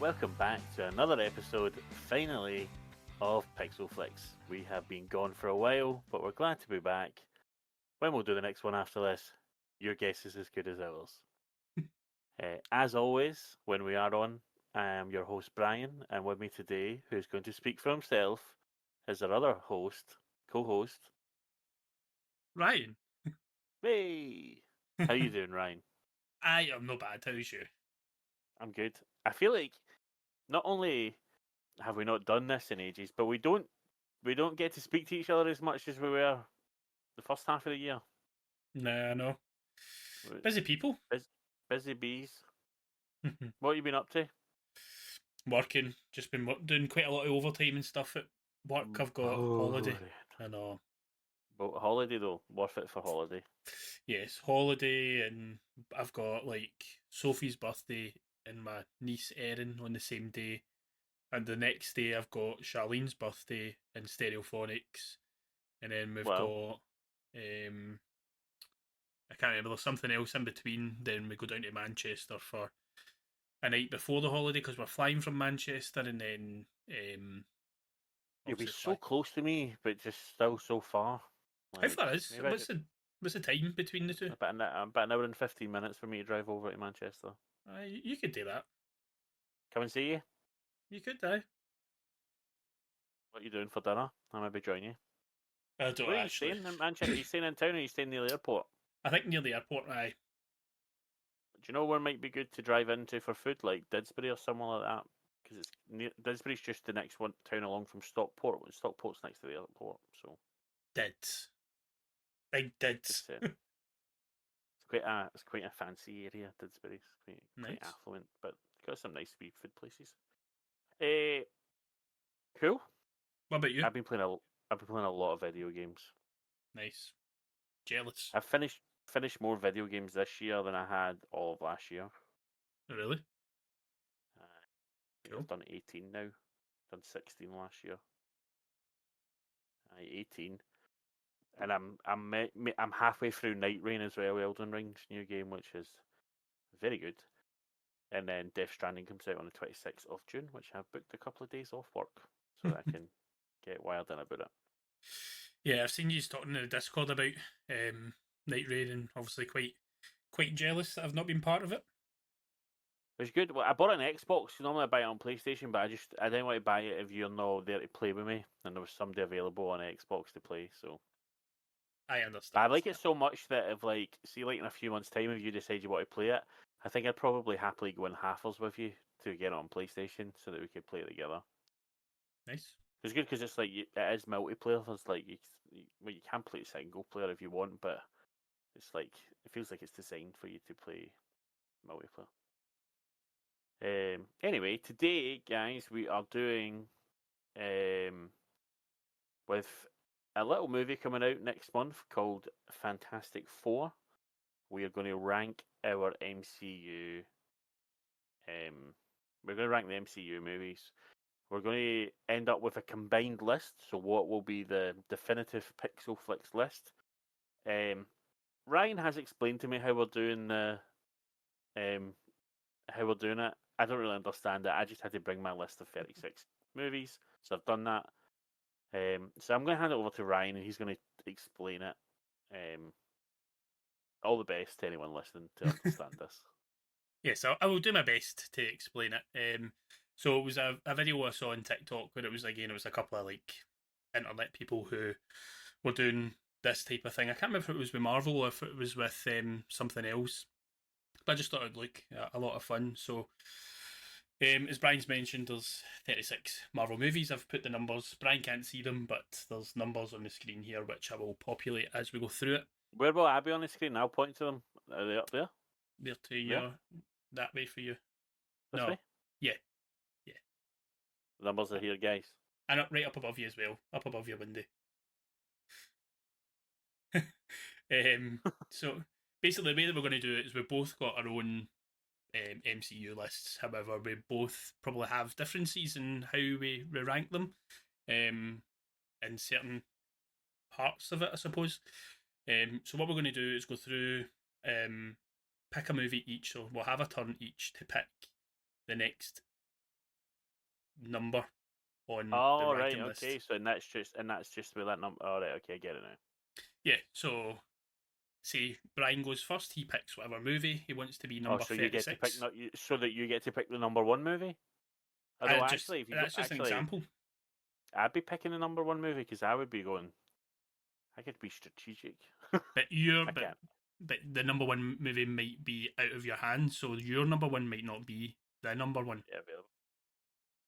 Welcome back to another episode, finally, of Pixel Flicks. We have been gone for a while, but we're glad to be back. When we'll do the next one after this, your guess is as good as ours. As always, when we are on, I am your host Brian, and with me today, who's going to speak for himself, is our other host, co-host. Ryan. Hey, how you doing, Ryan? I am not bad. How's you? I'm good. I feel like not only have we not done this in ages, but we don't get to speak to each other as much as we were the first half of the year. Nah, no. Busy people. Busy bees. What have you been up to? Working. Just been doing quite a lot of overtime and stuff at work. I've got holiday. I know. But holiday though, worth it for holiday. Yes, holiday, and I've got like Sophie's birthday and my niece Erin on the same day, and the next day I've got Charlene's birthday in Stereophonics, and then we've got I can't remember. There's something else in between. Then we go down to Manchester for a night before the holiday because we're flying from Manchester, and then you'll be so close to me, but just still so far. How far is? What's the time between the two? About an hour and 15 minutes for me to drive over to Manchester. You could do that. Come and see you. You could do. What are you doing for dinner? I maybe join you. I don't Where actually. Are you staying in Manchester? Are you staying in town or are you staying near the airport? I think near the airport, aye. Do you know where might be good to drive into for food, like Didsbury or somewhere like that? Because it's near, Didsbury's just the next one town along from Stockport. Stockport's next to the airport, so. Dids. Big Dids. It's quite a fancy area. Didsbury's quite affluent, but got some nice wee food places. Cool. What about you? I've been playing a lot of video games. Nice. Jealous. I've finished more video games this year than I had all of last year. Really? Cool. I've done 18 now. Done 16 last year. 18. And I'm halfway through Night Rain as well, Elden Ring's new game, which is very good. And then Death Stranding comes out on the 26th of June, which I've booked a couple of days off work so that I can get wired in about it. Yeah, I've seen you talking in the Discord about Night Rain, and obviously quite jealous that I've not been part of it. It was good. Well, I bought it on Xbox. Normally I buy it on PlayStation, but I didn't want to buy it if you're not there to play with me, and there was somebody available on Xbox to play. So I understand. But I like it so much that if in a few months' time, if you decide you want to play it, I think I'd probably happily go in halfers with you to get it on PlayStation so that we could play it together. Nice. It's good because it is multiplayer. It's like you can play single player if you want, but it's like it feels like it's designed for you to play multiplayer. Anyway, today, guys, we are doing with a little movie coming out next month called Fantastic Four. We are going to rank our MCU. We're going to rank the MCU movies. We're going to end up with a combined list. So what will be the definitive Pixel Flicks list? Ryan has explained to me how we're doing it. I don't really understand it. I just had to bring my list of 36 movies, so I've done that. So I'm going to hand it over to Ryan, and he's going to explain it. All the best to anyone listening to understand this. Yes, I will do my best to explain it. So it was a video I saw on TikTok where it was a couple of internet people who were doing this type of thing. I can't remember if it was with Marvel or if it was with something else, but I just thought it'd look a lot of fun. So as Brian's mentioned, there's 36 Marvel movies. I've put the numbers. Brian can't see them, but there's numbers on the screen here which I will populate as we go through it. Where will I be on the screen? I'll point to them. Are they up there? They're to you. That way for you. This way? Yeah. The numbers are here, guys. And right up above you as well. Up above your window. So basically the way that we're going to do it is we've both got our own MCU lists. However, we both probably have differences in how we rank them in certain parts of it, I suppose. So what we're going to do is go through, pick a movie each, so we'll have a turn each to pick the next number on the Oh right, ranking list. okay. So that's just with that number. All right, okay, I get it now. Yeah, so say Brian goes first, he picks whatever movie he wants to be Oh, number so you get to pick 36. so that you get to pick the number one movie. Although actually, if you go, That's just an example. I'd be picking the number one movie because I would be going. I could be strategic. But I can't. but the number one movie might be out of your hands, so your number one might not be the number one. Yeah, available.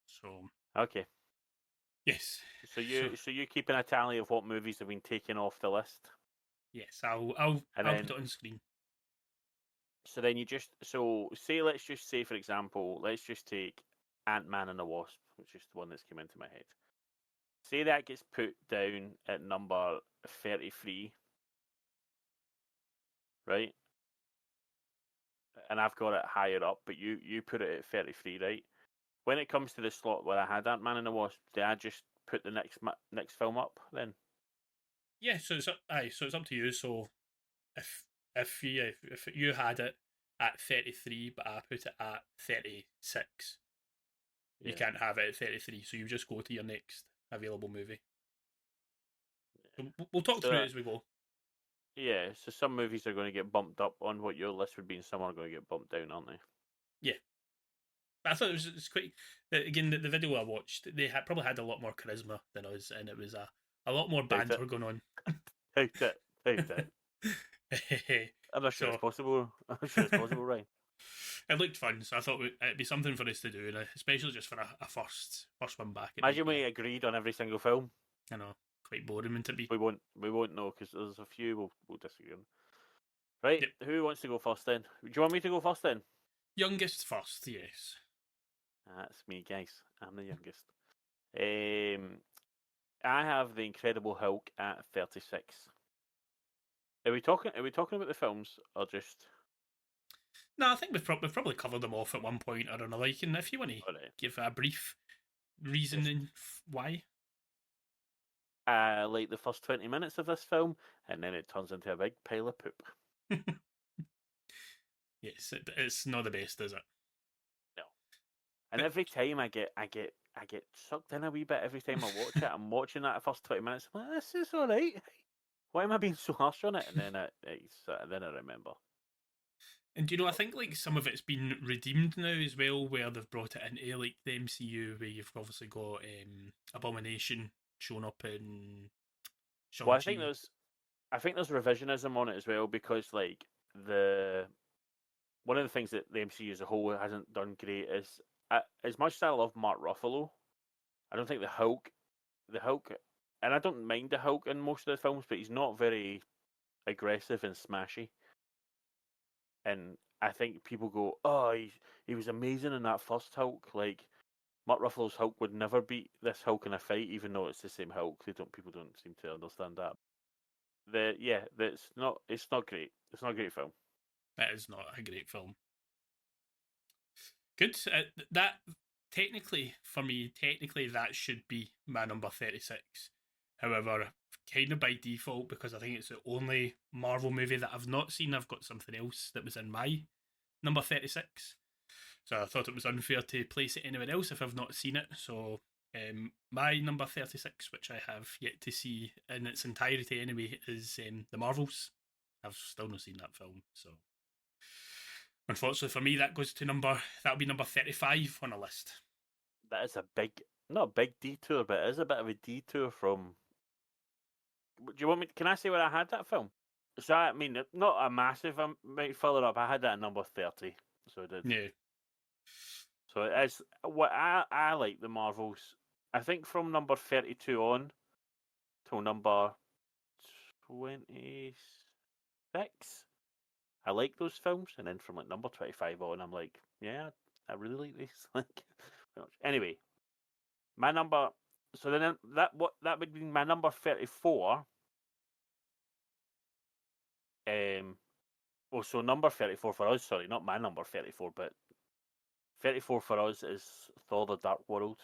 So Okay. yes. So you keeping a tally of what movies have been taken off the list. Yes, I'll put it on screen. So then you just let's just say for example, let's just take Ant-Man and the Wasp, which is the one that's come into my head. Say that gets put down at number 33, right? And I've got it higher up, but you put it at 33, right? When it comes to the slot where I had Ant-Man and the Wasp, did I just put the next film up then? Yeah, so it's up to you. So if you had it at 33, but I put it at 36, you can't have it at 33. So you just go to your next available movie. So we'll talk through it as we go. Yeah, so some movies are going to get bumped up on what your list would be, and some are going to get bumped down, aren't they? Yeah. I thought it's quite. Again, the video I watched, they probably had a lot more charisma than us, and it was a lot more banter going on. Doubt it. I'm not sure it's possible. I'm sure it's possible, right? It looked fun, so I thought it'd be something for us to do, and especially just for a first one back. Imagine we agreed on every single film. I know, quite boring to be. We won't know because there's a few we'll disagree on. Right, yep. Who wants to go first then? Do you want me to go first then? Youngest first, yes. That's me, guys. I'm the youngest. I have the Incredible Hulk at 36. Are we talking about the films or just? No, I think we've probably covered them off at one point or another. You can, if you want to give a brief reasoning why. Like the first 20 minutes of this film, and then it turns into a big pile of poop. Yes, it's not the best, is it? No. And every time I get sucked in a wee bit. Every time I watch it, I'm watching that first 20 minutes. I'm like, this is all right. Why am I being so harsh on it? And then then I remember. And I think like some of it's been redeemed now as well, where they've brought it into like the MCU, where you've obviously got Abomination showing up in Shang-Chi. Well, I think there's revisionism on it as well, because like one of the things that the MCU as a whole hasn't done great is, as much as I love Mark Ruffalo, I don't think the Hulk, and I don't mind the Hulk in most of the films, but he's not very aggressive and smashy. And I think people go, oh, he was amazing in that first Hulk. Like, Mark Ruffalo's Hulk would never beat this Hulk in a fight, even though it's the same Hulk. People don't seem to understand that. It's not great. It's not a great film. That is not a great film. Good. That technically, for me, that should be my number 36. However, kind of by default, because I think it's the only Marvel movie that I've not seen, I've got something else that was in my number 36. So I thought it was unfair to place it anywhere else if I've not seen it. So my number 36, which I have yet to see in its entirety anyway, is The Marvels. I've still not seen that film, so unfortunately for me, that'll be number 35 on a list. That is not a big detour, but it is a bit of a detour from. Do you want me? Can I say where I had that film? So I mean, not a massive amount further up. I had that at number 30. So I did. Yeah. So it's what I like the Marvels. I think from number 32 on till number 26, I like those films, and then from like number 25 on, I'm like, yeah, I really like these. Like, anyway, my number. So then that would be my number 34. So number 34 for us. Sorry, not my number 34, but 34 for us is Thor: The Dark World,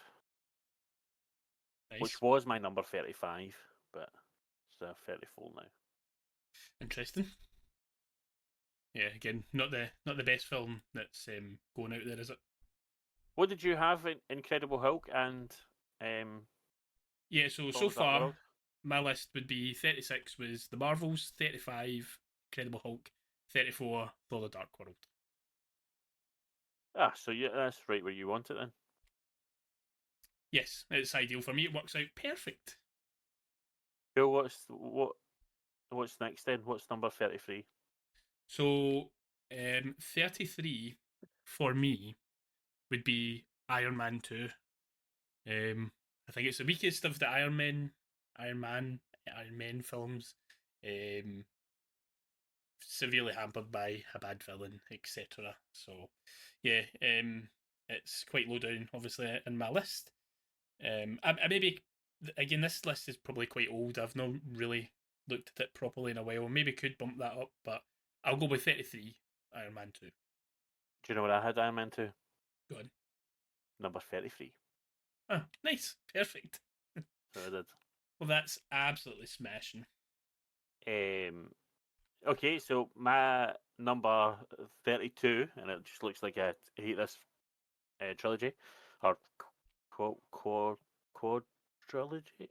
nice. Which was my number 35, but it's 34 now. Interesting. Yeah, again, not the best film that's going out there, is it? What did you have in Incredible Hulk and Yeah, so Thor: Dark far World? my list would be 36 was the Marvels, 35 Incredible Hulk, 34 Thor: The Dark World. Ah, so yeah, that's right where you want it then. Yes, it's ideal for me. It works out perfect. Cool. What's next then? What's number 33? So 33 for me would be Iron Man 2. I think it's the weakest of the Iron Man, Iron Man films. Um, Severely hampered by a bad villain, etc. So, yeah, it's quite low down, obviously, in my list. I maybe again, this list is probably quite old. I've not really looked at it properly in a while. Maybe could bump that up, but I'll go with 33. Iron Man 2. Do you know what I had Iron Man 2? Go on. Number 33. Oh, nice, perfect. So I did. Well, that's absolutely smashing. Um, okay, so my number 32, and it just looks like I hate this trilogy, or quadrilogy,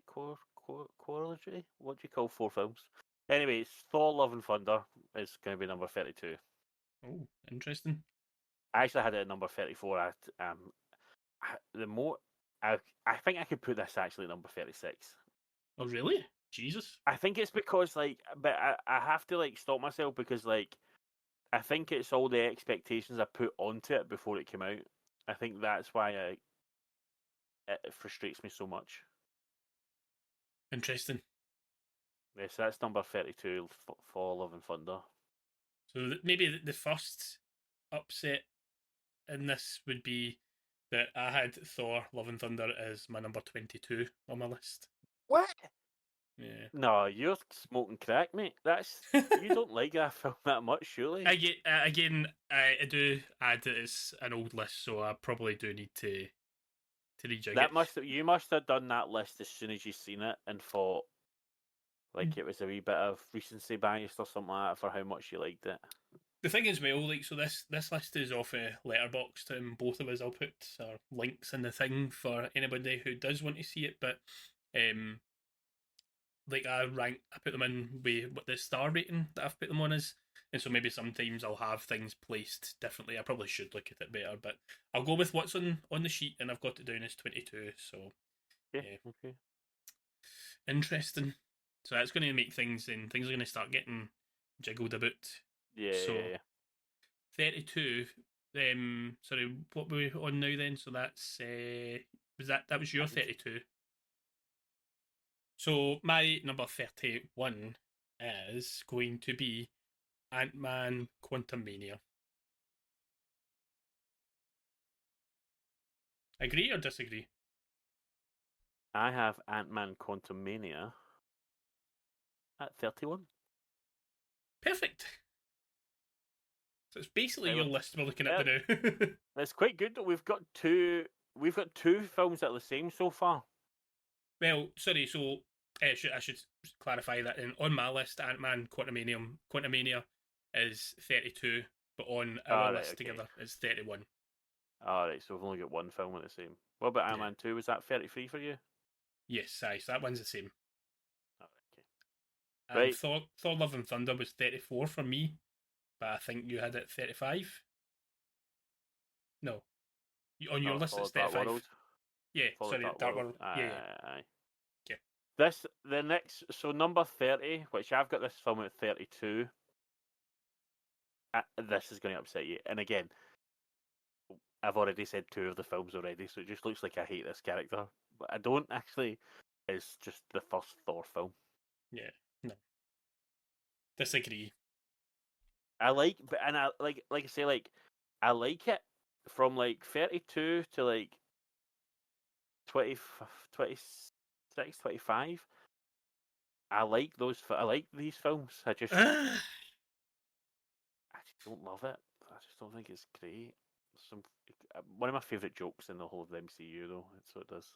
quadrilogy. What do you call 4 films? Anyway, it's Thor: Love and Thunder is going to be number 32. Oh, interesting. I actually had it at number 34. The more I think I could put this actually at number 36. Oh, really? Jesus. I think it's because but I have to stop myself because I think it's all the expectations I put onto it before it came out. I think that's why it frustrates me so much. Interesting. Yeah, so that's number 32 for Love and Thunder. So maybe the first upset in this would be that I had Thor: Love and Thunder as my number 22 on my list. What? Yeah. No, you're smoking crack, mate. That's you don't like that film that much, surely. I get again. I do add that it's an old list, so I probably do need to rejig it. You must have done that list as soon as you seen it and thought it was a wee bit of recency bias or something like that for how much you liked it. The thing is, well, so this list is off a Letterboxd, and both of us I'll put our links in the thing for anybody who does want to see it. But um, I put them in with what the star rating that I've put them on is, and so maybe sometimes I'll have things placed differently. I probably should look at it better, but I'll go with what's on the sheet, and I've got it down as 22. So Okay, yeah, okay. interesting. So that's going to make things, and things are going to start getting jiggled a bit. Yeah, So yeah, yeah. 32. Sorry, what were we on now then? So that's that was your 32. So my number 31 is going to be Ant-Man Quantumania. Agree or disagree? I have Ant-Man Quantumania at 31. Perfect. So it's basically your list we're looking at Yep. now. It's quite good that we've got two films that are the same so far. Well, sorry, so I should clarify that on my list, Ant-Man Quantumania is 32, but on our Alright, list okay. together it's 31. Alright, so we've only got one film at the same. What about Ant-Man 2? Was that 33 for you? Yes, aye, so that one's the same. Alright, okay. And Right. Thor: Love and Thunder was 34 for me, but I think you had it at 35. No, on your list it's Thor: Dark 35. World. Yeah, Thor: sorry, Dark Dark World. World. Yeah, Aye. yeah. The next, so number 30, which I've got this film at 32. This is going to upset you. And again, I've already said 2 of the films already, so it just looks like I hate this character. But I don't actually. It's just the first Thor film. Yeah, no. Disagree. I like, but and I like I say, I like it from 32 to 20, 26, 25. I like I like these films. I just don't love it. I just don't think it's great. One of my favourite jokes in the whole of the MCU, though. That's what it does.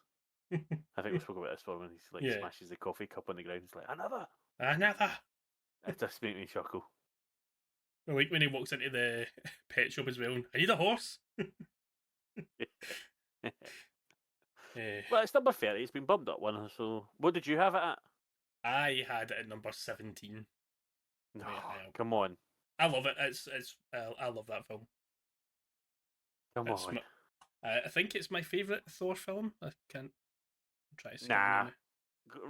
I think we spoke about this one when he Yeah. smashes the coffee cup on the ground. He's like, another. Another. It just makes me chuckle. I like when he walks into the pet shop as well. I need a horse. Well, it's number 30. It's been bumped up one. So, what did you have it at? I had it at number 17. No, Way high up. come on. I love it. It's I love that film. Come It's on. I think it's my favourite Thor film. I can't try to say Nah. it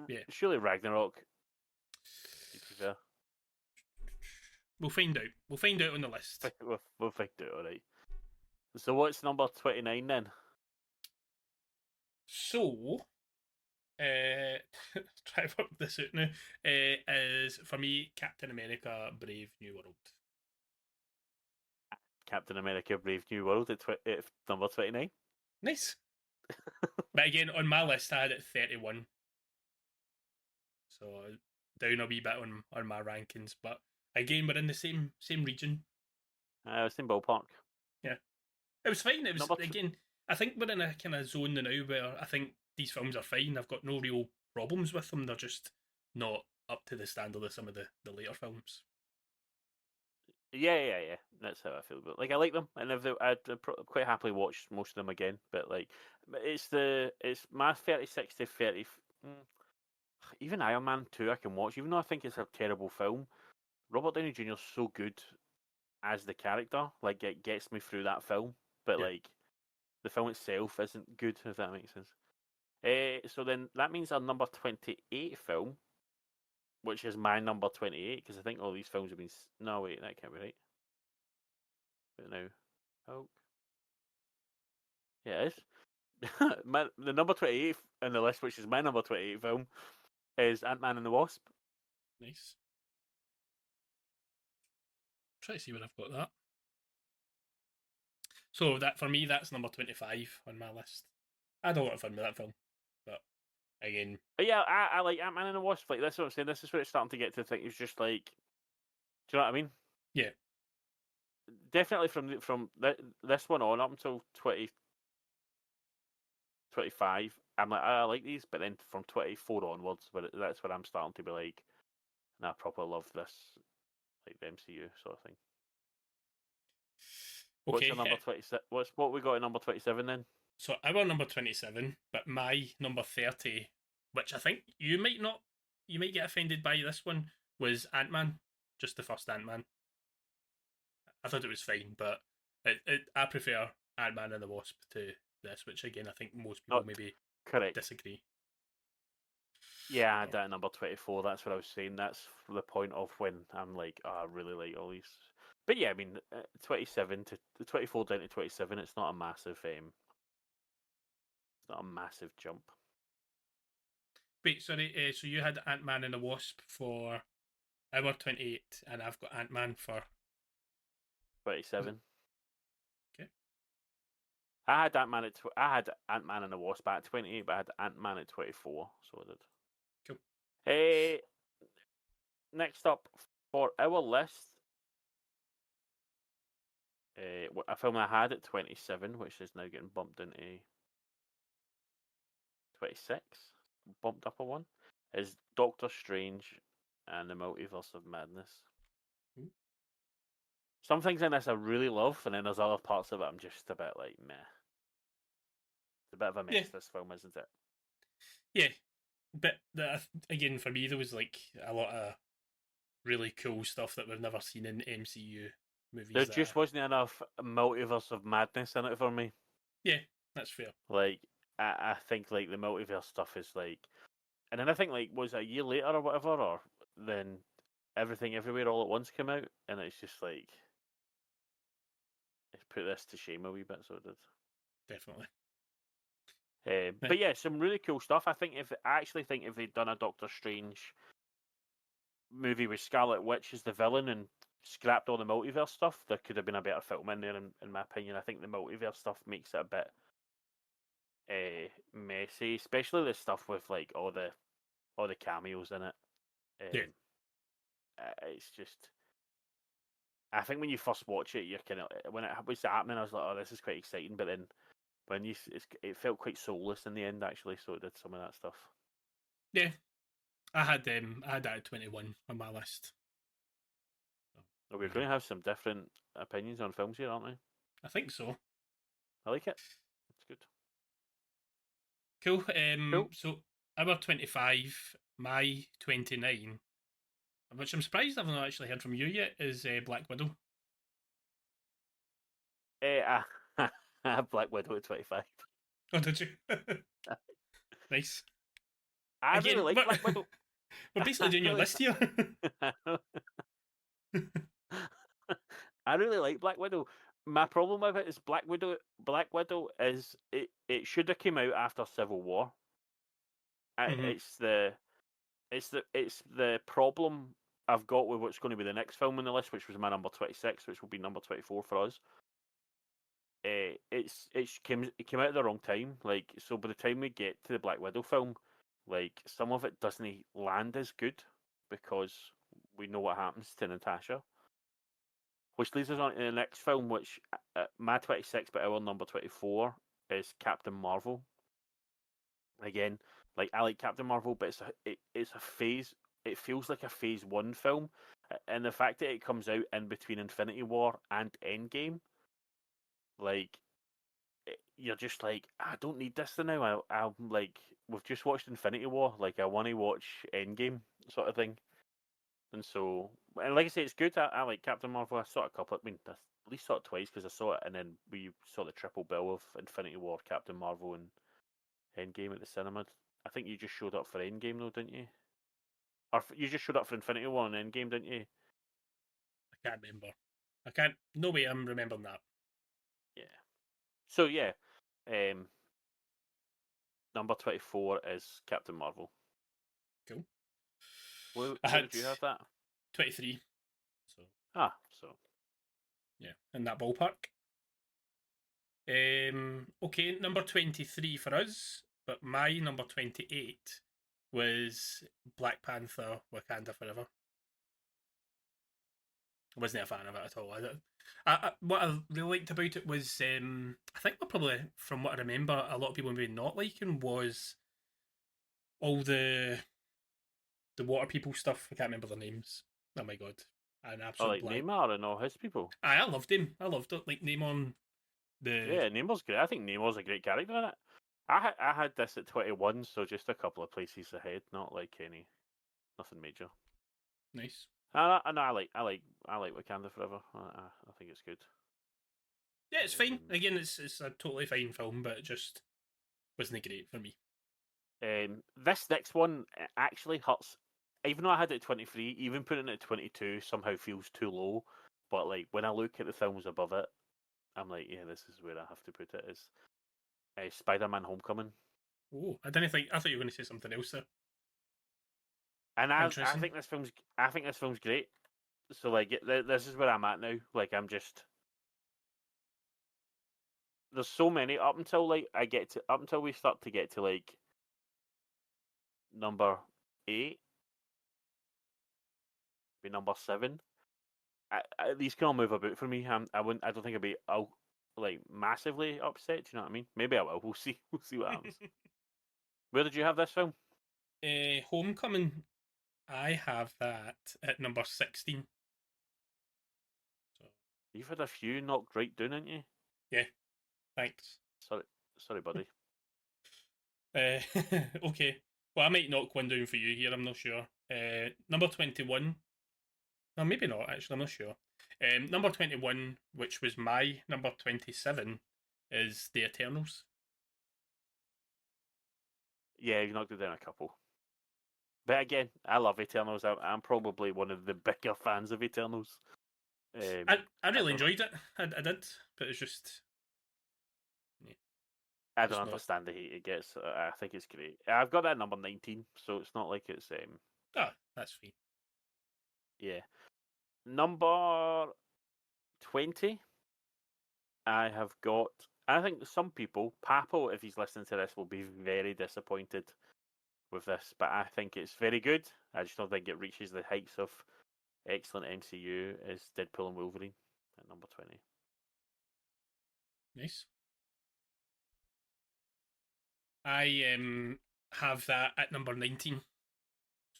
Yeah. Surely Ragnarok. To be fair. We'll find out. We'll find out on the list. We'll find out, alright. So what's number 29 then? So, try to work this out now. Is for me Captain America: Brave New World. Captain America Brave New World at number 29. Nice. But again, on my list, I had it 31. So down a wee bit on my rankings. But again, we're in the same region. Same ballpark. Yeah. It was fine. It was, again, I think we're in a kind of zone now where I think these films are fine. I've got no real problems with them. They're just not up to the standard of some of the later films. Yeah. That's how I feel about it. Like, I like them, and I'd quite happily watch most of them again. But like, it's my 36 to 30. Even Iron Man 2 I can watch, even though I think it's a terrible film. Robert Downey Jr. is so good as the character. Like, it gets me through that film. But like, the film itself isn't good, if that makes sense. So then that means our number 28 film, which is my number 28, because I think all these films have been. No, wait, that can't be right. But now, Hulk. Yeah, it is. The number 28 in the list, which is my number 28 film, is Ant-Man and the Wasp. Nice. Try to see where I've got that. So that for me, that's number 25 on my list. I had a lot of fun with that film, but again, but yeah, I like Ant-Man and the Wasp. Like, that's what I'm saying. This is where it's starting to get to think. It's just like, do you know what I mean? Yeah. Definitely from this one on up until 25, I'm like, I like these, but then from 24 onwards, that's where I'm starting to be like, nah, I proper love this, like the MCU sort of thing. Okay. What's your number 26? What we got at number 27 then? So our number 27, but my number 30, which I think you might get offended by this one, was Ant-Man, just the first Ant-Man. I thought it was fine, but I prefer Ant-Man and the Wasp to this, which again I think most people maybe disagree. Yeah, I had that at number 24. That's what I was saying. That's the point of when I'm like, I really like all these. But yeah, I mean, 27 to 24 down to 27. It's not a massive, jump. Wait, sorry. So you had Ant-Man and the Wasp for our 28, and I've got Ant-Man for 27. Okay. I had Ant-Man and the Wasp at 28, but I had Ant-Man at 24. So I did. Cool. Next up for our list, a film I had at 27, which is now getting bumped into 26, bumped up a one, is Doctor Strange and the Multiverse of Madness. Mm. Some things in this I really love, and then there's other parts of it I'm just a bit like, meh. It's a bit of a mess, this film, isn't it? Yeah. But again, for me, there was like a lot of really cool stuff that we've never seen in MCU movies. There just wasn't enough Multiverse of Madness in it for me. Yeah, that's fair. Like, I think like the multiverse stuff is like, and then I think like, was it a year later or whatever, or then Everything Everywhere All at Once came out, and it's just like, it's put this to shame a wee bit, so it did. Definitely. But yeah, some really cool stuff. I actually think if they'd done a Doctor Strange movie with Scarlet Witch as the villain and scrapped all the multiverse stuff, there could have been a better film in there, in my opinion. I think the multiverse stuff makes it a bit messy, especially the stuff with like all the cameos in it. It's just, I think when you first watch it, you're kind of, when it was happening, I was like, oh, this is quite exciting, but then when it felt quite soulless in the end, actually, so it did some of that stuff. Yeah, I had that at 21 on my list. We're going to have some different opinions on films here, aren't we? I think so. I like it. Cool. Cool. So our 25, my 29, which I'm surprised I've not actually heard from you yet, is Black Widow. I I have Black Widow at 25. Oh, did you? Nice. I really Again, like Black Widow. we're basically I doing your really, list here. I really like Black Widow. My problem with it is Black Widow. Black Widow is it. It should have came out after Civil War. Mhm. It's the problem I've got with what's going to be the next film on the list, which was my number 26, which will be number 24 for us. It came out at the wrong time. Like, so by the time we get to the Black Widow film, like, some of it doesn't land as good because we know what happens to Natasha. Which leads us on to the next film, which my 26, but our number 24 is Captain Marvel. Again, like, I like Captain Marvel, but it's a phase. It feels like a Phase 1 film, and the fact that it comes out in between Infinity War and Endgame, like, you're just like, I don't need this now. I'm like, we've just watched Infinity War. Like, I want to watch Endgame, sort of thing. And so, and like I say, it's good. I like Captain Marvel. I saw it a couple. I mean, at least saw it twice because I saw it, and then we saw the triple bill of Infinity War, Captain Marvel, and Endgame at the cinema. I think you just showed up for Endgame, though, didn't you? Or you just showed up for Infinity War and Endgame, didn't you? I can't remember. I can't. No way I'm remembering that. Yeah. So yeah, um, number 24 is Captain Marvel. Cool. I Where had did you have that? 23. So, So yeah, in that ballpark. Okay, number 23 for us, but my number 28 was Black Panther Wakanda Forever. I wasn't a fan of it at all. What I really liked about it was, I think we're probably, from what I remember, a lot of people maybe not liking was all the water people stuff. I can't remember their names. Oh my god, an I absolute like blank. Neymar and all his people. I loved him. I loved it. Like name on the Yeah, Neymar's great. I think Neymar's a great character in it. I had this at 21, so just a couple of places ahead, not like nothing major. nice. And I like Wakanda Forever. I think it's good. Yeah, it's fine. Um, Again, it's a totally fine film, but it just wasn't great for me. this next one actually hurts. Even though I had it at 23, even putting it at 22 somehow feels too low. But like when I look at the films above it, I'm like, yeah, this is where I have to put it. Is Spider-Man: Homecoming. Oh, I didn't think. I thought you were going to say something else there. And I Interesting. think this film's great. So like this is where I'm at now. Like I'm just there's so many up until like up until we start to get to like number 8, be number 7. These can all move about for me. I don't think I'd be like massively upset. Do you know what I mean? Maybe I will. We'll see. We'll see what happens. Where did you have this film? Homecoming. I have that at number 16. So You've had a few knocked right down, haven't you? yeah, thanks. Sorry, sorry, buddy. Uh, okay. Well, I might knock one down for you here. I'm not sure. Number 21. No, maybe not. Actually, I'm not sure. Number 21, which was my number 27, is The Eternals. Yeah, you knocked it down a couple. But again, I love Eternals. I'm probably one of the bigger fans of Eternals. I I really don't enjoyed it. I did, but it's just yeah, I don't it's not. understand the hate it gets. I think it's great. I've got that number 19, so it's not like it's Ah, that's fine. yeah. Number 20, I have got. I think some people, Papo, if he's listening to this, will be very disappointed with this, but I think it's very good. I just don't think it reaches the heights of excellent MCU as Deadpool and Wolverine at number 20. Nice. I have that at number 19.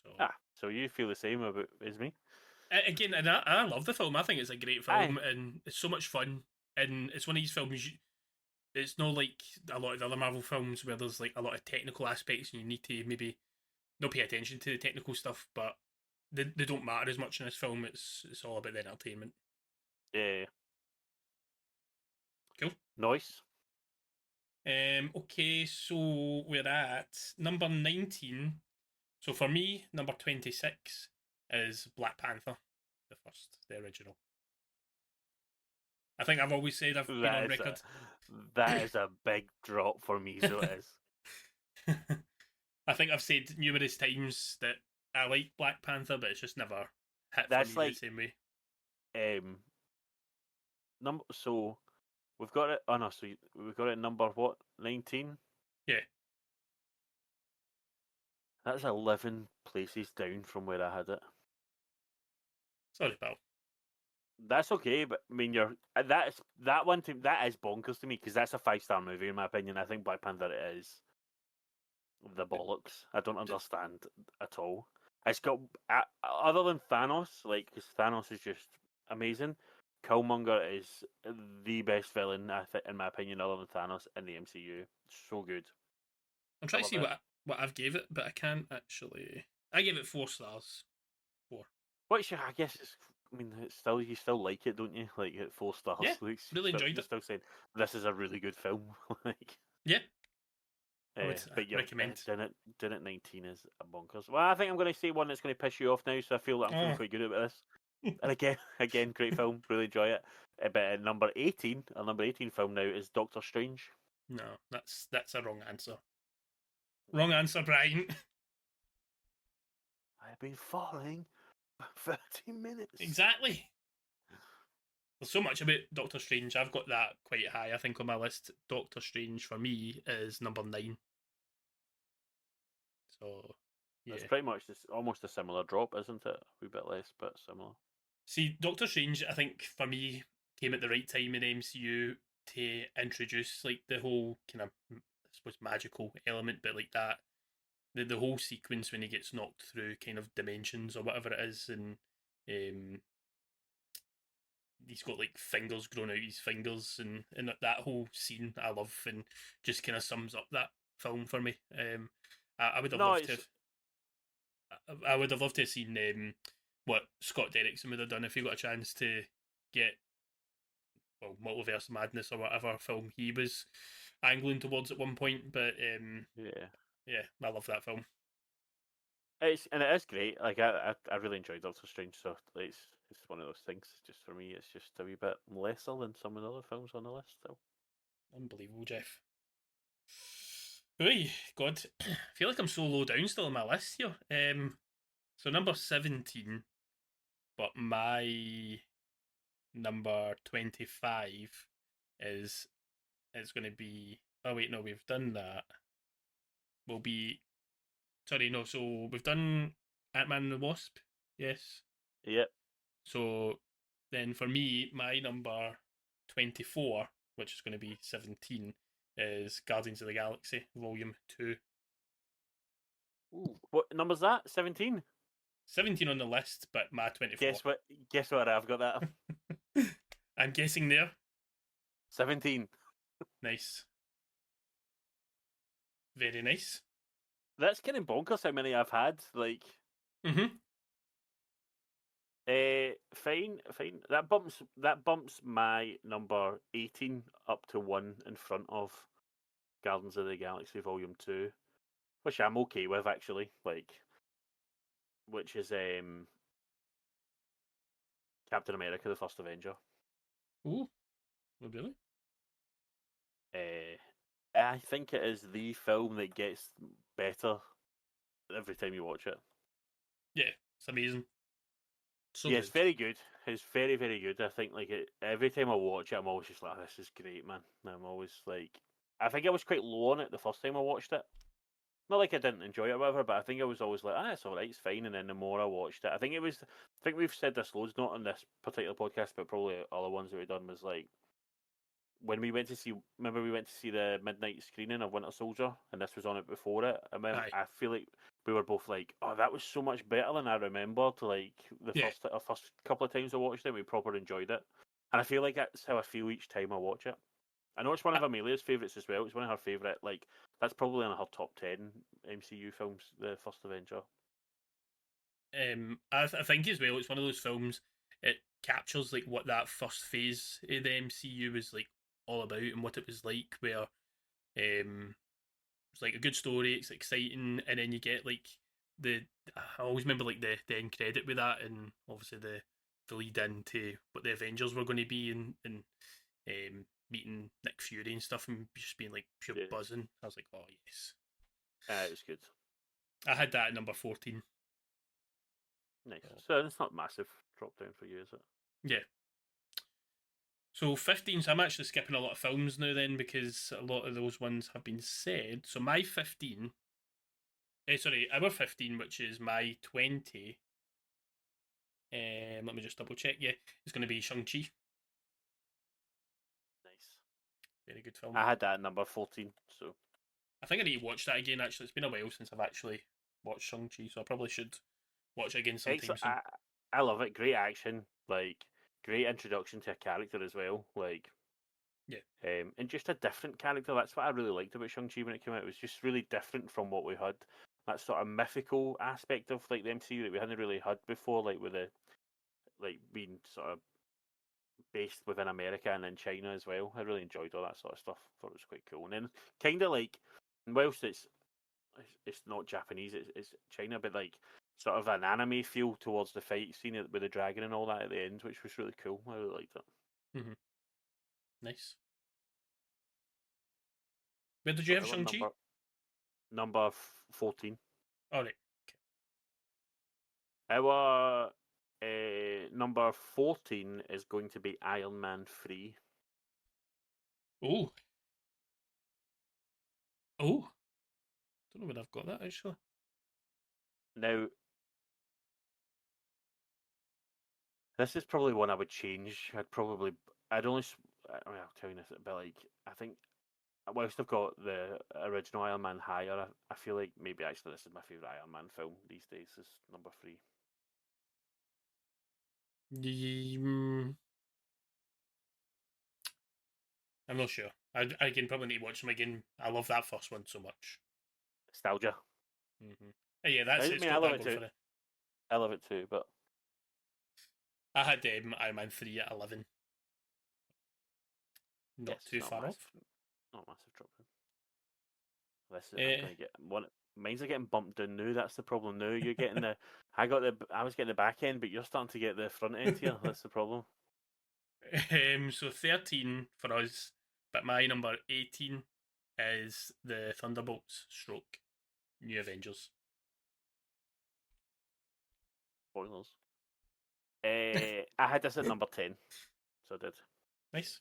So So you feel the same about as me? again, and I love the film. I think it's a great Aye. film, and it's so much fun. And it's one of these films it's not like a lot of the other Marvel films where there's like a lot of technical aspects and you need to maybe not pay attention to the technical stuff, but they don't matter as much in this film. It's all about the entertainment. Yeah. Cool. Nice. Okay, so we're at number 19. So for me, number 26 is Black Panther, the original. I think I've always said I've been on record. That is a big drop for me, so it is. I think I've said numerous times that I like Black Panther, but it's just never hit That's for me like, the same way. So we've got it. Oh no, so we've got it number what? 19. Yeah. That's 11 places down from where I had it. Sorry, pal. That's okay, but I mean, that is bonkers to me because that's a 5-star movie in my opinion. I think Black Panther is the bollocks. I don't understand at all. It's got other than Thanos, like because Thanos is just amazing. Killmonger is the best villain, in my opinion, other than Thanos in the MCU. So good. I'm trying to see what I've gave it, but I can't actually. I gave it 4 stars. 4. Which I guess is. I mean, it's still you still like it, don't you? Like at 4 stars. Yeah, like, really enjoyed you're it. still saying this is a really good film. like. Yeah. I would But recommend. Doing it 19 is a bonkers. Well, I think I'm going to say one that's going to piss you off now, so I feel that I'm feeling quite good about this. And again, great film, really enjoy it. But number 18 film now is Doctor Strange. No, that's a wrong answer. Wrong answer, Brian. I've been falling for 13 minutes. Exactly. There's so much about Doctor Strange. I've got that quite high, I think, on my list. Doctor Strange, for me, is number 9. So, yeah. It's pretty much almost a similar drop, isn't it? A wee bit less, but similar. See, Doctor Strange, I think, for me, came at the right time in the MCU to introduce, like, the whole kind of, I suppose, magical element, but like that. The whole sequence when he gets knocked through kind of dimensions or whatever it is, and he's got like fingers growing out his fingers, and that whole scene I love, and just kind of sums up that film for me. I would have loved to. I would have loved to have seen what Scott Derrickson would have done if he got a chance to get Multiverse Madness or whatever film he was angling towards at one point. But yeah, I love that film. It is great. Like I really enjoyed Doctor Strange, so it's one of those things. Just for me, it's just a wee bit lesser than some of the other films on the list. So unbelievable, Jeff. Oy, God, I feel like I'm so low down still on my list here. So number 17, but my number 25 is going to be. Oh wait, no, we've done that. Will be. Sorry, no. So we've done Ant-Man and the Wasp. Yes. Yep. So then for me, my number 24, which is going to be 17, is Guardians of the Galaxy Volume 2. Ooh, what number's that? 17? 17 on the list, but my 24. Guess what? I've got that. I'm guessing there. 17. Nice. Very nice. That's kind of bonkers how many I've had. Like, fine. That bumps my number 18 up to 1 in front of Guardians of the Galaxy Volume 2, which I'm okay with actually. Like, which is Captain America: The First Avenger. Ooh, really? I think it is the film that gets better every time you watch it. Yeah, it's amazing. So yeah, good. It's very good. It's very, very good. I think every time I watch it, I'm always just like, oh, this is great, man. And I'm always like, I think I was quite low on it the first time I watched it. Not like I didn't enjoy it or whatever, but I think I was always like, it's alright, it's fine. And then the more I watched it, I think we've said this loads, not on this particular podcast, but probably other ones that we've done, was like, when we went to see the midnight screening of Winter Soldier, and this was on it before it. I feel like we were both like, "Oh, that was so much better than I remembered." Like the first couple of times I watched it, we proper enjoyed it, and I feel like that's how I feel each time I watch it. I know it's one of Amelia's favourites as well. It's one of her favourite, like, that's probably in her top 10 MCU films, the first Avenger. I think as well, it's one of those films. It captures like what that first phase of the MCU was like all about and what it was like. Where it's like a good story, it's exciting, and then you get like the I always remember like the end credit with that, and obviously the lead into what the Avengers were going to be, and meeting Nick Fury and stuff, and just being like pure Yeah. buzzing. I was like, oh yes. It was good. I had that at number 14. Nice. So it's not massive drop down for you, is it? Yeah. So 15, so I'm actually skipping a lot of films now then because a lot of those ones have been said. So my 15, our 15, which is my 20, let me just double check, yeah, it's going to be Shang-Chi. Nice. Very good film. I had that at number 14, so. I think I need to watch that again, actually. It's been a while since I've actually watched Shang-Chi, so I probably should watch it again sometime soon. I love it. Great action, like, great introduction to a character as well, like. Yeah. And just a different character. That's what I really liked about Shang-Chi when it came out. It was just really different from what we had. That sort of mythical aspect of like the MCU that we hadn't really had before, like with the like being sort of based within America and in China as well. I really enjoyed all that sort of stuff. Thought it was quite cool. And then kind of like, whilst it's not Japanese, it's China, but like sort of an anime feel towards the fight scene with the dragon and all that at the end, which was really cool. I really liked it. Mm-hmm. Nice. Where did you have Shang-Chi? Number 14. All right. Our number 14 is going to be Iron Man 3. Oh. Oh. Don't know where I've got that actually. Now, this is probably one I would change. I'd only, I mean, I'll tell you this, but like, I think, whilst I've got the original Iron Man higher, I feel like maybe actually this is my favourite Iron Man film these days, is number 3. I'm not sure. I can probably need to watch them again. I love that first one so much. Nostalgia. Mm-hmm. Yeah, that's it. I love it too. I love it too, but I had Iron Man 3 at 11. Not too far off. Not massive drop down. I'm going to get one. Mine's are getting bumped down now. That's the problem now. You're getting the. I was getting the back end, but you're starting to get the front end here. That's the problem. So 13 for us, but my number 18 is the Thunderbolts stroke New Avengers. Spoilers. I had this at number 10, so I did. Nice.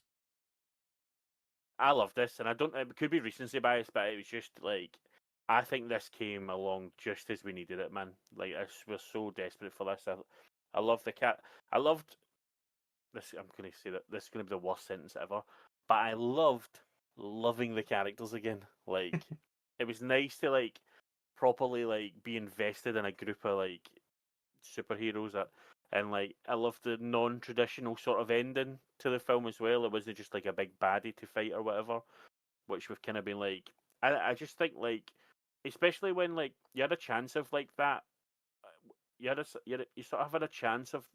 I love this, and I don't. It could be recency bias, but it was just like I think this came along just as we needed it, man. Like I was so desperate for this. I love the cat. I loved this. I'm going to say that this is going to be the worst sentence ever, but I loved loving the characters again. Like it was nice to like properly like be invested in a group of like superheroes that. And like, I love the non-traditional sort of ending to the film as well. It wasn't just like a big baddie to fight or whatever, which we've kind of been like. I just think like, especially when like you had a chance of like that, you sort of had a chance of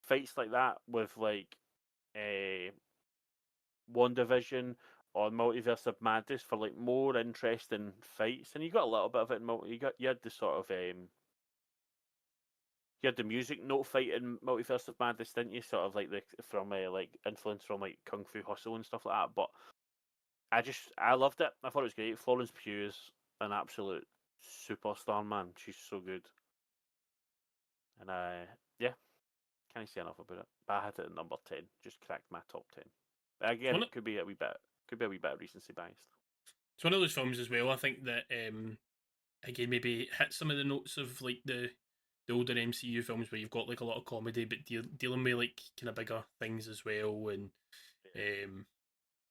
fights like that with like, WandaVision or Multiverse of Madness for like more interesting fights, and you got a little bit of it in you had the sort of you had the music note fight in Multiverse of Madness, didn't you? Sort of like from like influence from like Kung Fu Hustle and stuff like that. But I loved it. I thought it was great. Florence Pugh's an absolute superstar, man. She's so good. And yeah, can't say enough about it. But I had it at number 10. Just cracked my top 10. But again, it could be a wee bit of recency biased. It's one of those films as well. I think that again maybe hit some of the notes of like the older MCU films where you've got like a lot of comedy, but dealing with like kind of bigger things as well, and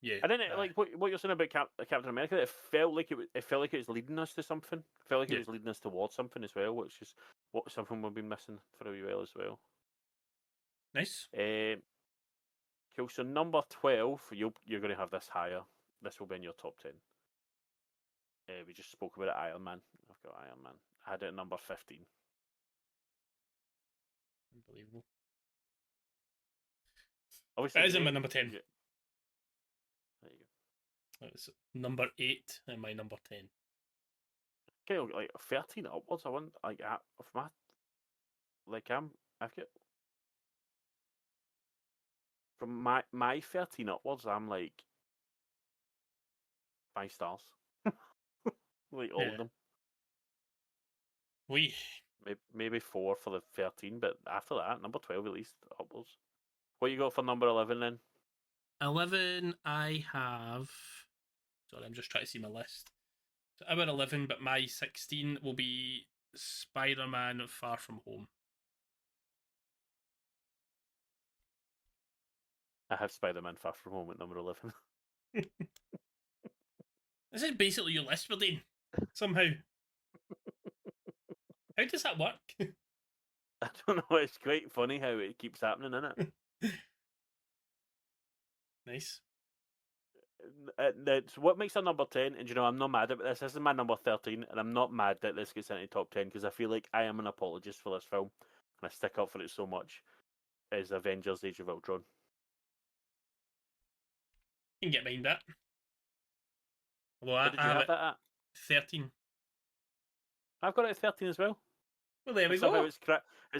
yeah. And then like what you're saying about Captain America, it felt like it was leading us to something. It felt like it was leading us towards something as well, which is something we've been missing for a wee while as well. Nice. Cool. So number 12, you're going to have this higher. This will be in your top 10. We just spoke about it, Iron Man. I've got Iron Man. I had it at number 15. Unbelievable. Obviously, That is in my number 10. Yeah. There you go. It's number 8 and my number 10. Okay, like 13 upwards. I want like of my I've got from my 13 upwards. I'm like 5 stars. Like all of them. Maybe 4 for the 13, but after that, number 12 at least upwards. What you got for number 11 then? 11, I have. Sorry, I'm just trying to see my list. So I'm at 11, but my 16 will be Spider-Man Far From Home. I have Spider-Man Far From Home at number 11. This is basically your list, Dean. Somehow. How does that work? I don't know. It's quite funny how it keeps happening, isn't it? Nice. That's what makes a number 10, and I'm not mad about this. This is my number 13, and I'm not mad that this gets into top 10 because I feel like I am an apologist for this film, and I stick up for it so much. Is Avengers: Age of Ultron. You can get behind that. Although What did you have that at? 13. I've got it at 13 as well. Well, there we Somehow go. it's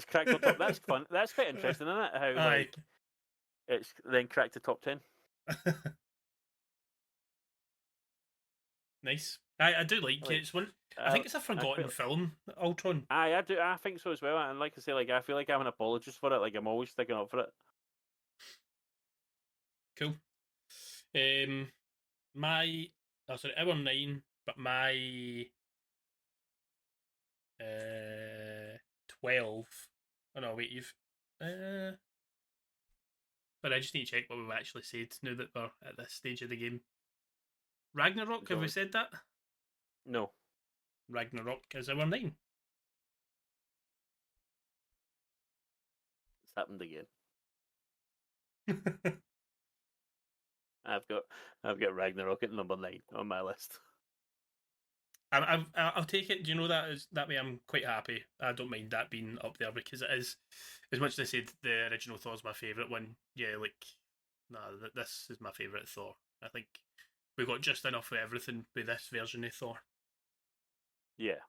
cracked on top. That's fun. That's quite interesting, isn't it? How like it's then cracked the top 10. Nice. I do like it. It's one. I think it's a forgotten film, Ultron. I do. I think so as well. And like I say, like I feel like I'm an apologist for it. Like I'm always sticking up for it. Cool. Our 9, but my 12. Oh no, wait, you've but I just need to check what we've actually said now that we're at this stage of the game. Ragnarok, have we said that? No. Ragnarok is our 9. It's happened again. I've got Ragnarok at number 9 on my list. I'll take it. Do you know that way? I'm quite happy. I don't mind that being up there because it is, as much as I said the original Thor's my favourite one. Yeah, this is my favourite Thor. I think we got just enough of everything with this version of Thor. Yeah.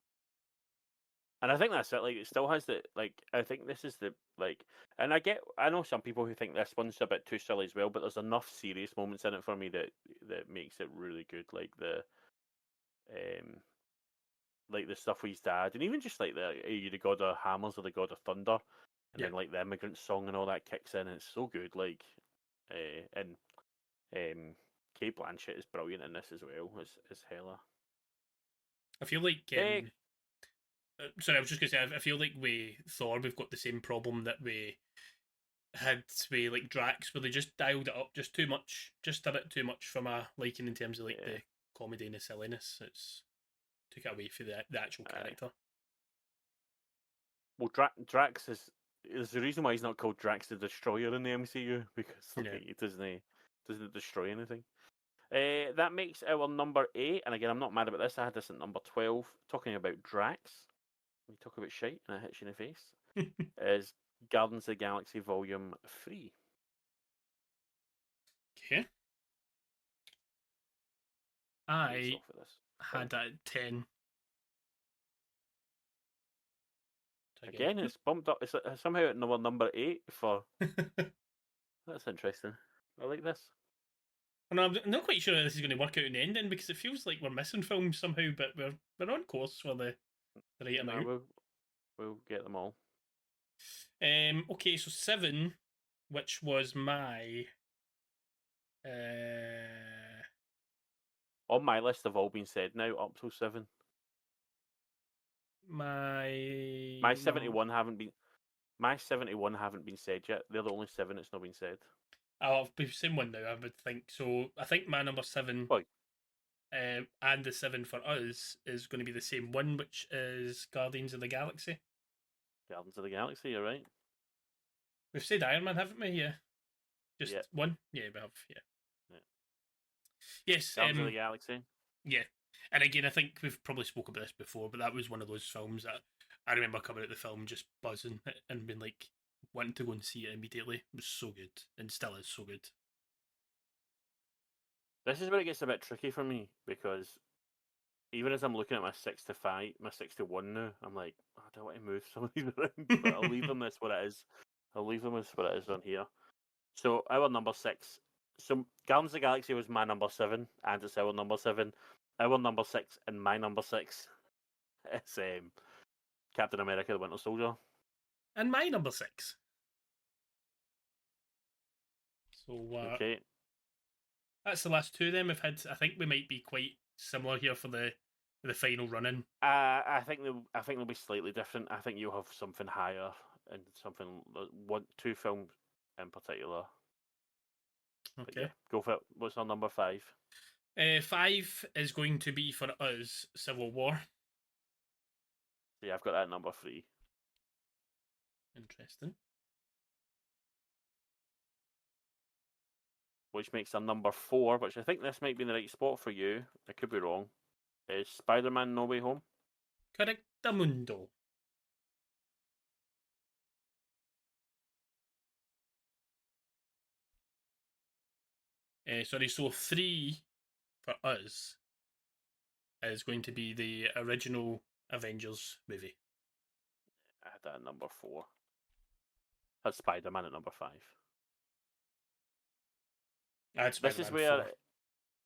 And I think that's it. Like, it still has the I think this is the and I know some people who think this one's a bit too silly as well, but there's enough serious moments in it for me that makes it really good. Like the stuff with his dad, and even just like are you the god of hammers or the god of thunder, and then like the immigrant song and all that kicks in, and it's so good. Like, and Kate Blanchett is brilliant in this as well. As Hela. I feel like. Sorry, I was just going to say, I feel like with Thor, we've got the same problem that we had with like Drax, where they just dialed it up just too much, just a bit too much for my liking in terms of like the comedy and the silliness. It's took it away from the actual character. Well, Drax is the reason why he's not called Drax the Destroyer in the MCU, because he doesn't destroy anything. That makes our number 8, and again, I'm not mad about this. I had this at number 12. Talking about Drax, we talk about shite, and I hit you in the face. Is Guardians of the Galaxy Volume 3. Okay. I had that at 10. Again, it's bumped up. It's somehow at number 8 for. That's interesting. I like this. And I'm not quite sure how this is going to work out in the ending because it feels like we're missing films somehow, but we're on course for the right amount. We'll get them all. Okay, so 7, which was my on my list have all been said now up till 7. My 71 haven't been. My 71 haven't been said yet. They're the only 7 that's not been said. I've seen one now, I would think. So I think my number 7 and the 7 for us is going to be the same one, which is Guardians of the Galaxy. Guardians of the Galaxy, you're right. We've said Iron Man, haven't we? Yeah. Just Yeah. one? Yeah, we have, yeah. Yeah. Yes, Guardians of the Galaxy. yeah. And again, I think we've probably spoken about this before, but that was one of those films that I remember coming out the film just buzzing and being like wanting to go and see it immediately. It was so good, and still is so good. This is where it gets a bit tricky for me because even as I'm looking at my 6 to 1 now, I'm like, I don't want to move some of these around, but I'll leave them as what it is. I'll leave them as what it is on here. So our number 6. So Guardians of the Galaxy was my number 7, and it's our number 7. Our number 6 and my number 6 is Captain America: The Winter Soldier. And my number 6. So Okay. that's the last two. Then we've had. I think we might be quite similar here for the final run-in. I think they'll be slightly different. I think you'll have something higher and something two films in particular. Okay. Yeah, go for it. What's our number 5? 5 is going to be for us Civil War. Yeah, I've got that number 3. Interesting. Which makes our number 4, which I think this might be in the right spot for you. I could be wrong. Is Spider-Man: No Way Home? Correctamundo. Sorry, so 3 for us is going to be the original Avengers movie. I had that at number 4. That's Spider-Man at number 5.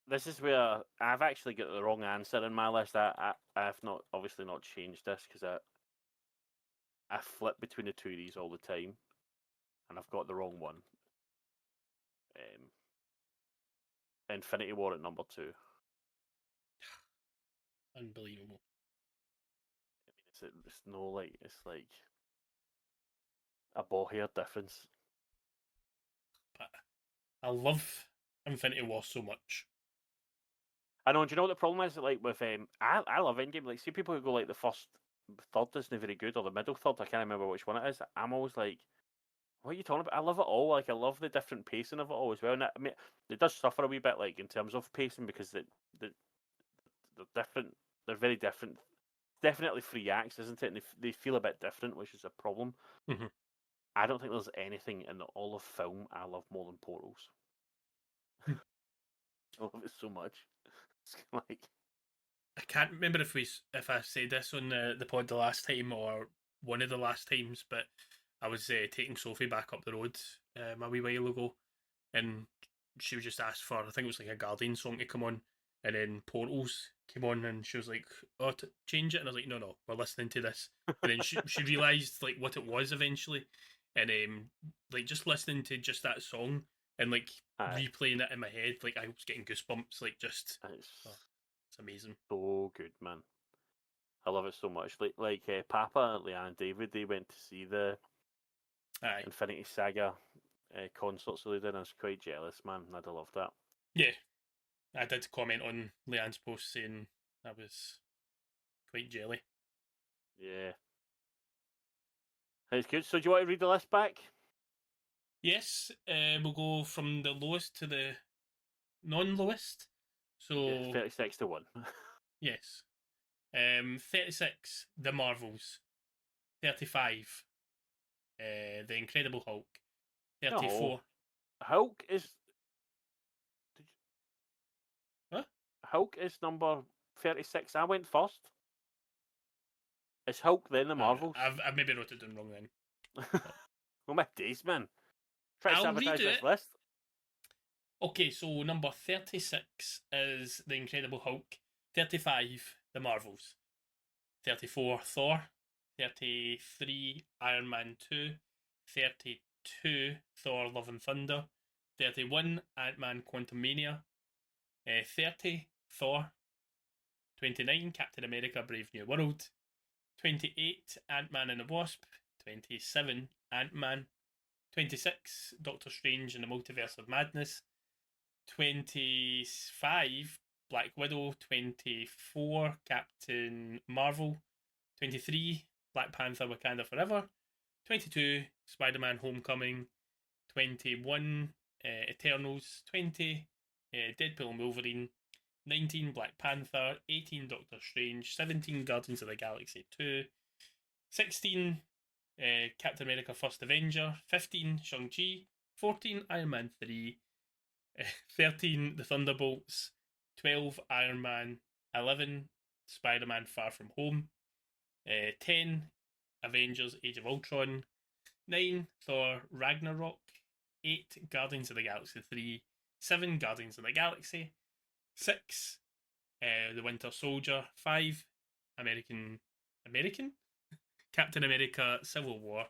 This is where I've actually got the wrong answer in my list. I've not obviously not changed this because I flip between the two of these all the time, and I've got the wrong one. Infinity War at number 2. Unbelievable. I mean, it's like a ball hair difference. But I love Infinity War so much. I know. Do you know what the problem is? Like with I love Endgame. Like, see people who go like the first third isn't very good, or the middle third. I can't remember which one it is. I'm always like, what are you talking about? I love it all. Like, I love the different pacing of it all as well. And I mean, it does suffer a wee bit, like in terms of pacing, because they're different. They're very different. Definitely 3 acts, isn't it? And they feel a bit different, which is a problem. Mm-hmm. I don't think there's anything in all of film I love more than Portals. I love it so much. It's like, I can't remember if I said this on the pod the last time or one of the last times, but I was taking Sophie back up the road a wee while ago, and she would just ask for, I think it was like a Guardian song to come on, and then Portals came on, and she was like, "Oh, change it," and I was like, "No, we're listening to this." And then she realised like what it was eventually, and like just listening to just that song and like replaying it in my head, like I was getting goosebumps, like just it's amazing. So good, man. I love it so much. Like Papa, Leanne and David, they went to see the Infinity Saga concerts they did, and I was quite jealous, man. I'd have loved that. Yeah, I did comment on Leanne's post saying I was quite jelly. Yeah. It's good. So do you want to read the list back? Yes, we'll go from the lowest to the non-lowest. So yeah, 36 to 1. Yes. 36, The Marvels. 35, The Incredible Hulk. 34. No. Hulk is... What? Hulk is number 36. I went first. It's Hulk, then The Marvels. I've maybe wrote it down wrong then. Oh my days, man. Try to I'll sabotage redo this it. list. Okay, so number 36 is The Incredible Hulk. 35, The Marvels. 34, Thor. 33, Iron Man 2. 32, Thor Love and Thunder. 31, Ant-Man Quantumania. 30, Thor. 29, Captain America Brave New World. 28, Ant-Man and the Wasp. 27, Ant-Man. 26, Doctor Strange and the Multiverse of Madness. 25, Black Widow. 24, Captain Marvel. 23, Black Panther Wakanda Forever. 22, Spider-Man Homecoming. 21, Eternals 20, Deadpool and Wolverine 19, Black Panther 18, Doctor Strange 17, Guardians of the Galaxy 2 16, Captain America First Avenger 15, Shang-Chi 14, Iron Man 3 13, The Thunderbolts 12, Iron Man 11, Spider-Man Far From Home 10, Avengers Age of Ultron 9, Thor Ragnarok 8, Guardians of the Galaxy 3 7, Guardians of the Galaxy 6, The Winter Soldier 5, American Captain America Civil War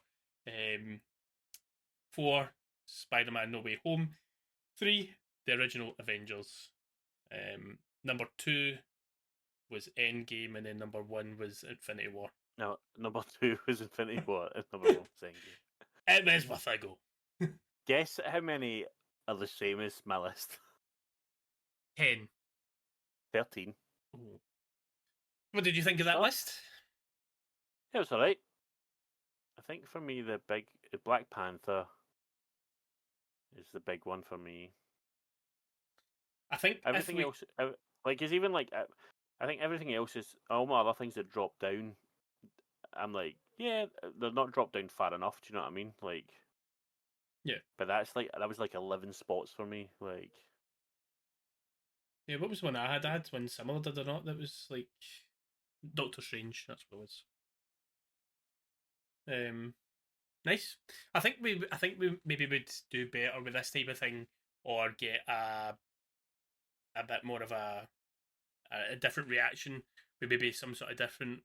4, Spider-Man No Way Home 3, the original Avengers. Number 2 was Endgame, and then number 1 was Infinity War. No, number 2 was Infinity War, and number 1 was Endgame. It is worth a go. Guess how many are the same as my list? 10. 13. Ooh. What did you think of that list? It was alright. I think for me, the Black Panther is the big one for me. I think everything else, like, is even like, I think everything else is, all my other things that drop down, I'm like, yeah, they're not dropped down far enough, do you know what I mean? Like, yeah. But that was like 11 spots for me, like. Yeah, what was one I had? I had one similar, did I not? That was like Doctor Strange, that's what it was. Nice. I think we maybe would do better with this type of thing, or get a bit more of a different reaction with maybe some sort of different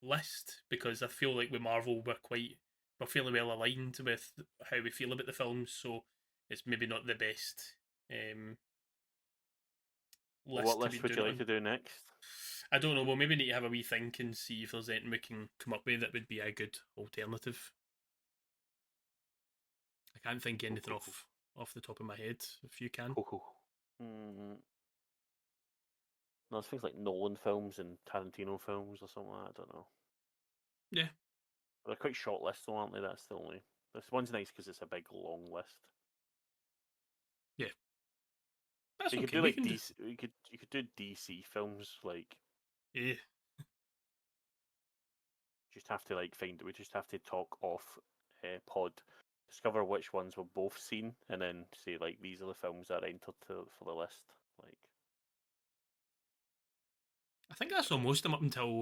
list, because I feel like with Marvel we're fairly well aligned with how we feel about the films, so it's maybe not the best list. What list would you like to do next? I don't know. We'll maybe need to have a wee think and see if there's anything we can come up with that would be a good alternative. I can't think of anything off the top of my head. If you can. No, it's things like Nolan films and Tarantino films or something like that. I don't know. Yeah. They're quite short lists, though, aren't they? That's the only. This one's nice because it's a big, long list. Yeah. That's you okay. Could do like DC. You could do DC films, like. Yeah. Just have to We just have to talk off pod, discover which ones we've both seen, and then say like these are the films that are entered for the list. Like. I think I saw most of them up until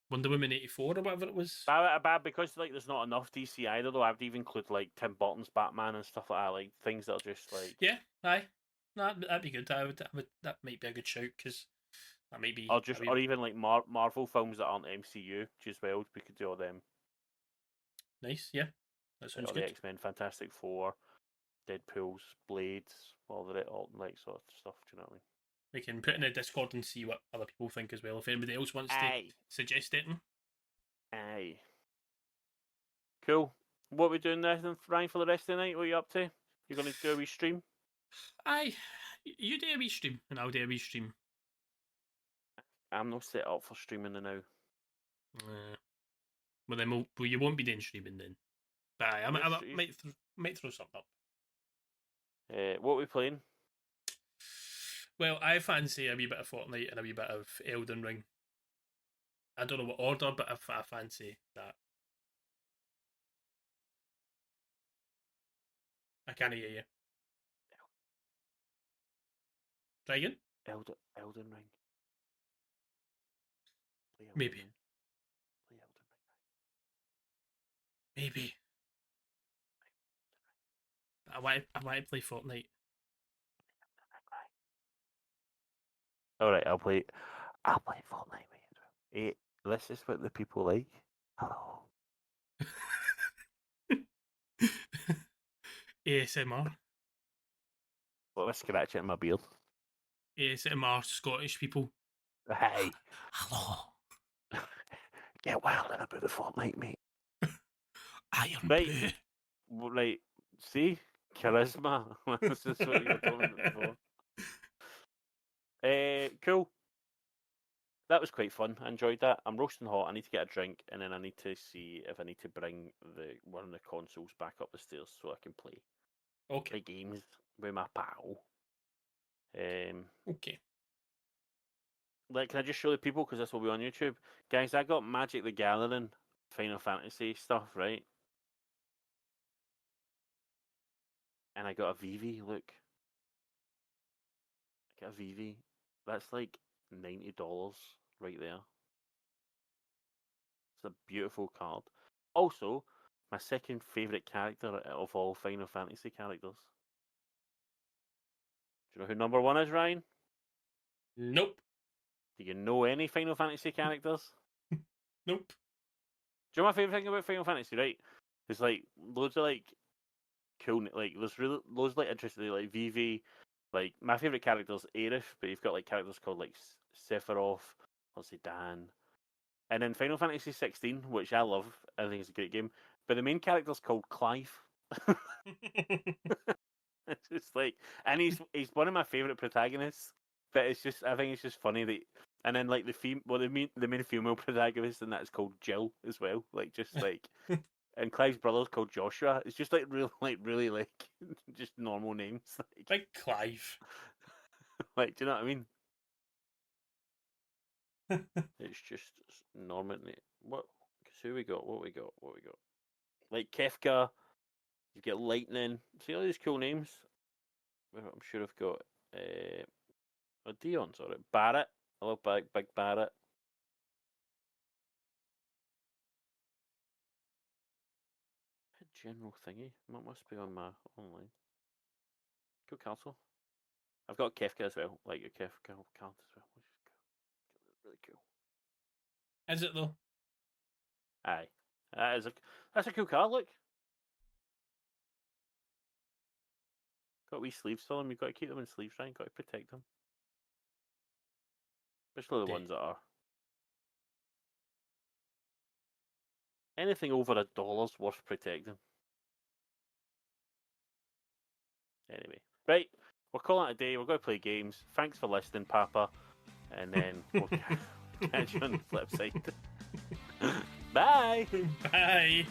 Wonder Woman 84 or whatever it was. Bad because like there's not enough DC either, though. I would even include like Tim Burton's Batman and stuff like that, like things that are just like. Yeah, aye, no, that'd be good. I would that might be a good shout, because that might be. Or even like Marvel films that aren't MCU as well. We could do all them. Nice, yeah, that sounds good. The X-Men, Fantastic Four, Deadpool's, Blades, all like sort of stuff. Do you know what I mean? We can put in a Discord and see what other people think as well. If anybody else wants to suggest it. Aye. Cool. What are we doing then, Ryan, for the rest of the night? What are you up to? You're going to do a wee stream? Aye. You do a wee stream, and I'll do a wee stream. I'm not set up for streaming now. Well, then you won't be doing streaming then. But I might throw something up. What are we playing? Well, I fancy a wee bit of Fortnite and a wee bit of Elden Ring. I don't know what order, but I fancy that. I can't hear you. Try again? Elden Ring. Maybe. Maybe. I want to play Fortnite. Alright, I'll play Fortnite with you. This is what the people like. Hello. ASMR. What, was scratching my beard? ASMR Scottish people. Hey. Hello. Get wild about the Fortnite, mate. Iron Right. Right. See? Charisma. This is what you were talking about before. Cool. That was quite fun. I enjoyed that. I'm roasting hot. I need to get a drink, and then I need to see if I need to bring one of the consoles back up the stairs so I can play. Okay. play games with my pal. Okay. Like, can I just show the people, because this will be on YouTube? Guys, I got Magic the Gathering Final Fantasy stuff, right? And I got a VV, look. I got a VV. That's like $90 right there. It's a beautiful card. Also, my second favourite character of all Final Fantasy characters. Do you know who number one is, Ryan? Nope. Do you know any Final Fantasy characters? Nope. Do you know my favourite thing about Final Fantasy, right? There's like loads of like cool, like there's really loads of like interesting like VV. Like my favourite character is Aerith, but you've got like characters called like Sephiroth, obviously Dan, and then Final Fantasy 16, which I love. I think it's a great game. But the main character's called Clive. It's just like, and he's one of my favourite protagonists. But it's just, I think it's just funny that, and then like the main female protagonist, and that's called Jill as well. Like just like, and Clive's brother's called Joshua. It's just like really like just normal names. Big Clive. Like, do you know what I mean? It's just normal. What? Who we got? What we got? What we got? Like Kefka. You get Lightning. See all these cool names. I'm sure I've got Dion's alright. Barrett. I love Big Barrett. General thingy. That must be on my online. Cool castle. I've got Kefka as well. Like a Kefka card as well, which is really cool. Is it though? Aye. That's a cool card, look. Got wee sleeves for them. You've got to keep them in sleeves, right? Got to protect them. Especially the ones that are. Anything over $1 worth protecting. Anyway. Right. We're calling it a day. We're going to play games. Thanks for listening, Papa. And then we'll catch you on the flip side. Bye. Bye.